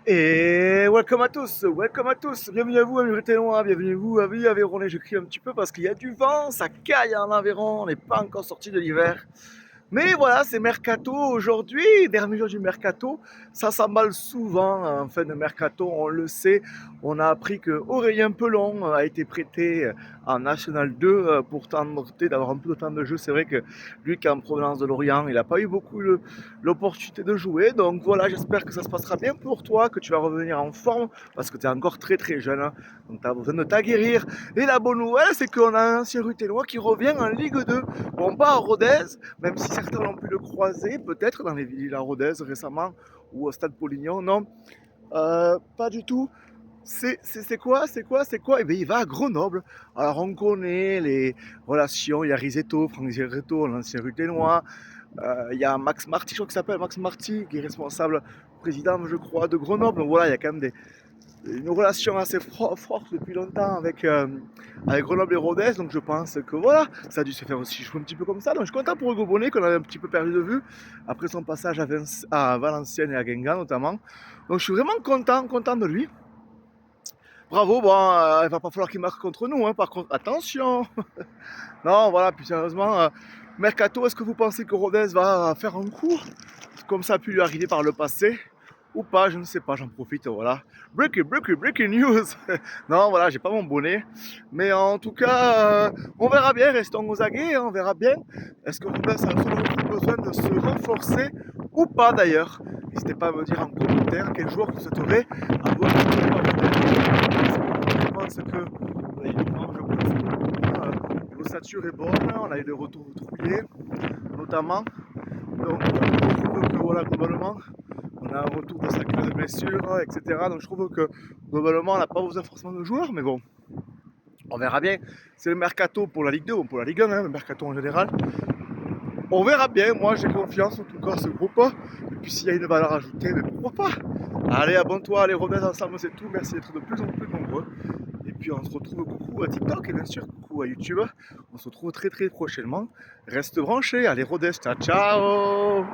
Et welcome à tous, bienvenue à vous, amis Ténois, bienvenue à vous, amis Aveyronais. Je crie un petit peu parce qu'il y a du vent, ça caille en Aveyron, on n'est pas encore sorti de l'hiver. Mais voilà, c'est Mercato aujourd'hui, dernier jour du Mercato. Ça s'emballe souvent en fin de Mercato, on le sait. On a appris que Aurélien Pelon a été prêté en National 2 pour tenter d'avoir un peu de temps de jeu. C'est vrai que lui qui est en provenance de Lorient, il n'a pas eu beaucoup l'opportunité de jouer. Donc voilà, j'espère que ça se passera bien pour toi, que tu vas revenir en forme parce que tu es encore très très jeune. Hein. Donc tu as besoin de t'aguerrir. Et la bonne nouvelle, c'est qu'on a un ancien Ruténois qui revient en Ligue 2. Bon, pas à Rodez, même si certains ont pu le croiser, peut-être dans les villes à Rodez récemment ou au Stade Polignon. Non, pas du tout. C'est quoi? Eh bien, il va à Grenoble. Alors, on connaît les relations. Il y a Risetto, Franck Risetto, l'ancien Ruténois. Il y a Max Marty, je crois qu'il s'appelle Max Marty, qui est responsable président, je crois, de Grenoble. Donc voilà, il y a quand même une relation assez forte depuis longtemps avec Grenoble et Rodez. Donc je pense que voilà, ça a dû se faire aussi jouer un petit peu comme ça. Donc je suis content pour Hugo Bonnet qu'on avait un petit peu perdu de vue après son passage à Valenciennes et à Guingamp notamment. Donc je suis vraiment content de lui. Bravo, bon, il va pas falloir qu'il marque contre nous, hein, par contre, attention. Non, voilà, puis sérieusement, Mercato, est-ce que vous pensez que Rodez va faire un coup comme ça a pu lui arriver par le passé ou pas, je ne sais pas, j'en profite, voilà. Breaking news. Non, voilà, j'ai pas mon bonnet. Mais en tout cas, on verra bien, restons aux aguets, hein, on verra bien. Est-ce que Rodez a selon vous besoin de se renforcer ou pas d'ailleurs? N'hésitez pas à me dire en commentaire quel joueur vous souhaiterez avoir. Je pense que l'ossature est bonne, on a eu le retour de Trouillet notamment. Donc je trouve que voilà, globalement, on a un retour de sa cure de blessure, etc. Donc je trouve que globalement, on n'a pas besoin forcément de joueurs, mais bon, on verra bien. C'est le mercato pour la Ligue 2, ou pour la Ligue 1, hein, le mercato en général. On verra bien, moi j'ai confiance en tout cas à ce groupe. Et puis s'il y a une valeur ajoutée, mais pourquoi pas? Allez, abonne-toi, allez, Rodez ensemble, c'est tout. Merci d'être de plus en plus nombreux. Et puis on se retrouve, coucou à TikTok et bien sûr coucou à YouTube. On se retrouve très très prochainement. Reste branché, allez Rodez, ciao ciao.